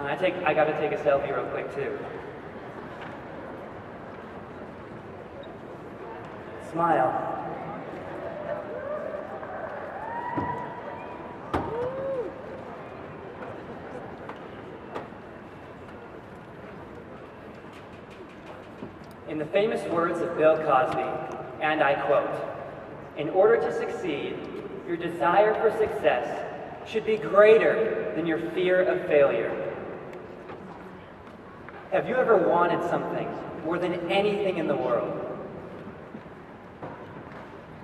And I got to take a selfie real quick too. Smile. In the famous words of Bill Cosby, and I quote, "In order to succeed, your desire for success should be greater than your fear of failure." Have you ever wanted something more than anything in the world?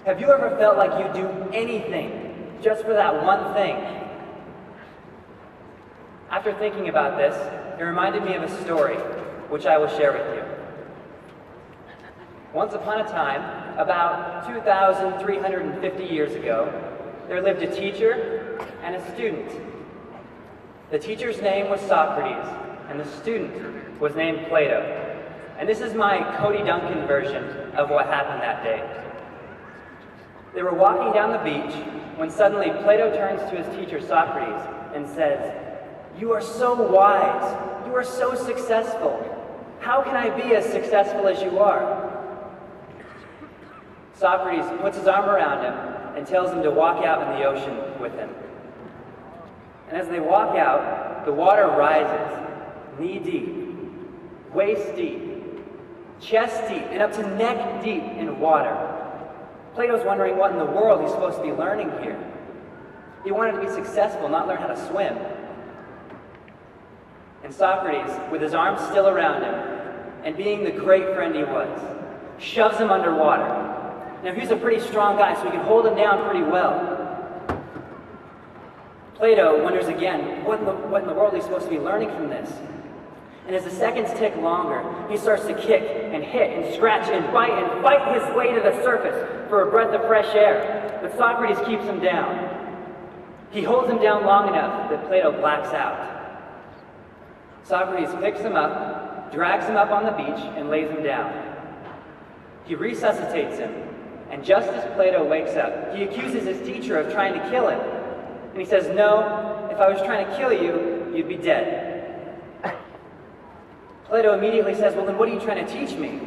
Have you ever felt like you'd do anything just for that one thing? After thinking about this, it reminded me of a story, which I will share with you. Once upon a time, about 2,350 years ago, there lived a teacher and a student. The teacher's name was Socrates, and the student was named Plato. And this is my Kody Duncan version of what happened that day. They were walking down the beach when suddenly Plato turns to his teacher Socrates and says, "You are so wise, you are so successful. How can I be as successful as you are?" Socrates puts his arm around him and tells him to walk out in the ocean with him. And as they walk out, the water rises, knee-deep, waist-deep, chest-deep, and up to neck-deep in water. Plato's wondering what in the world he's supposed to be learning here. He wanted to be successful, not learn how to swim. And Socrates, with his arms still around him, and being the great friend he was, shoves him underwater. Now he's a pretty strong guy, so he can hold him down pretty well. Plato wonders again, what in the world he's supposed to be learning from this? And as the seconds tick longer, he starts to kick and hit and scratch and bite and fight his way to the surface for a breath of fresh air. But Socrates keeps him down. He holds him down long enough that Plato blacks out. Socrates picks him up, drags him up on the beach, and lays him down. He resuscitates him, and just as Plato wakes up, he accuses his teacher of trying to kill him. And he says, "No, if I was trying to kill you, you'd be dead." Plato immediately says, "Well, then what are you trying to teach me?"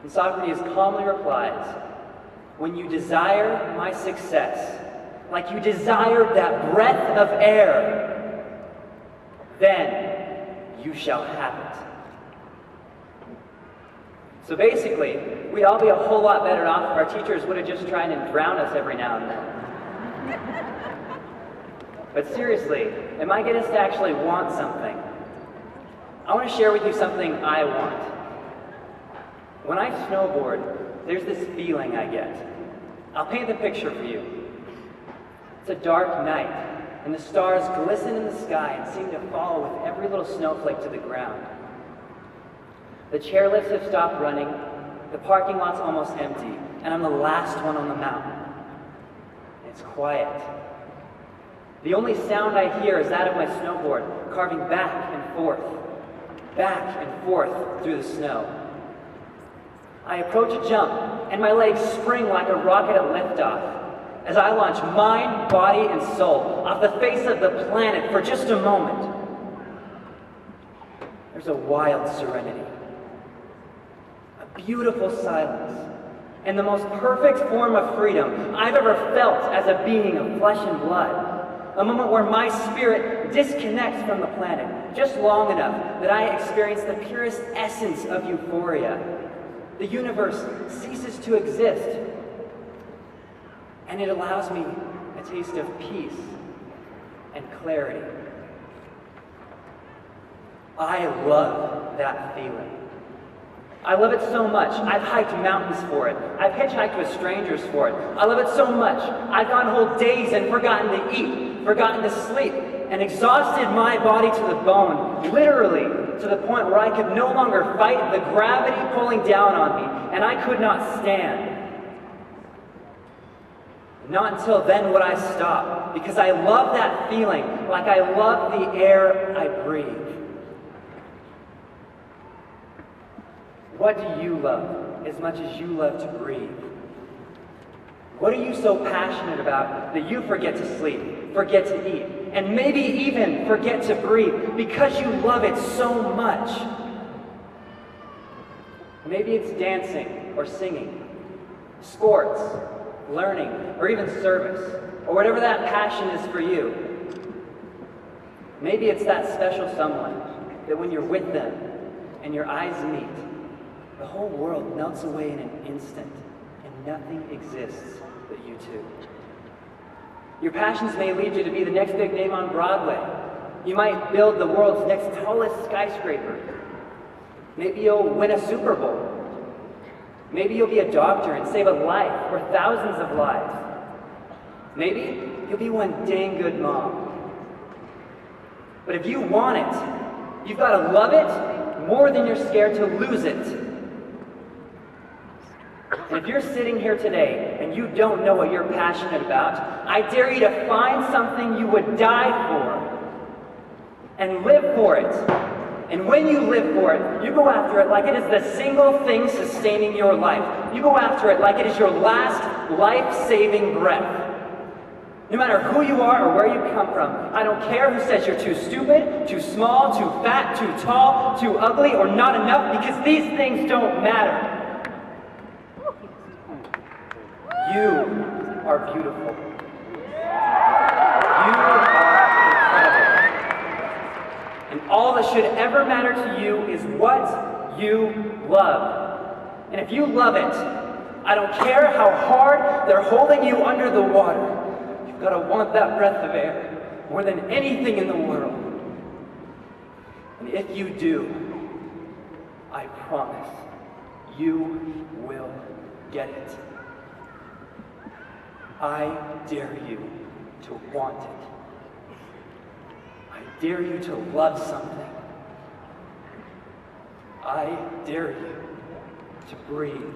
And Socrates calmly replies, "When you desire my success, like you desire that breath of air, then you shall have it." So basically, we'd all be a whole lot better off if our teachers would have just tried and drown us every now and then. But seriously, it might get us to actually want something. I want to share with you something I want. When I snowboard, there's this feeling I get. I'll paint the picture for you. It's a dark night, and the stars glisten in the sky and seem to fall with every little snowflake to the ground. The chairlifts have stopped running, the parking lot's almost empty, and I'm the last one on the mountain. It's quiet. The only sound I hear is that of my snowboard carving back and forth through the snow. I approach a jump, and my legs spring like a rocket at liftoff as I launch mind, body, and soul off the face of the planet for just a moment. There's a wild serenity, a beautiful silence, and the most perfect form of freedom I've ever felt as a being of flesh and blood. A moment where my spirit disconnects from the planet just long enough that I experience the purest essence of euphoria. The universe ceases to exist, and it allows me a taste of peace and clarity. I love that feeling. I love it so much. I've hiked mountains for it. I've hitchhiked with strangers for it. I love it so much. I've gone whole days and forgotten to eat, forgotten to sleep, and exhausted my body to the bone, literally to the point where I could no longer fight the gravity pulling down on me, and I could not stand. Not until then would I stop, because I love that feeling like I love the air I breathe. What do you love as much as you love to breathe? What are you so passionate about that you forget to sleep, forget to eat, and maybe even forget to breathe because you love it so much? Maybe it's dancing or singing, sports, learning, or even service, or whatever that passion is for you. Maybe it's that special someone that when you're with them and your eyes meet, the whole world melts away in an instant and nothing exists but you two. Your passions may lead you to be the next big name on Broadway. You might build the world's next tallest skyscraper. Maybe you'll win a Super Bowl. Maybe you'll be a doctor and save a life or thousands of lives. Maybe you'll be one dang good mom. But if you want it, you've got to love it more than you're scared to lose it. And if you're sitting here today and you don't know what you're passionate about, I dare you to find something you would die for and live for it. And when you live for it, you go after it like it is the single thing sustaining your life. You go after it like it is your last life-saving breath. No matter who you are or where you come from, I don't care who says you're too stupid, too small, too fat, too tall, too ugly, or not enough, because these things don't matter. You are beautiful. You are incredible. And all that should ever matter to you is what you love. And if you love it, I don't care how hard they're holding you under the water. You've got to want that breath of air more than anything in the world. And if you do, I promise you will get it. I dare you to want it. I dare you to love something. I dare you to breathe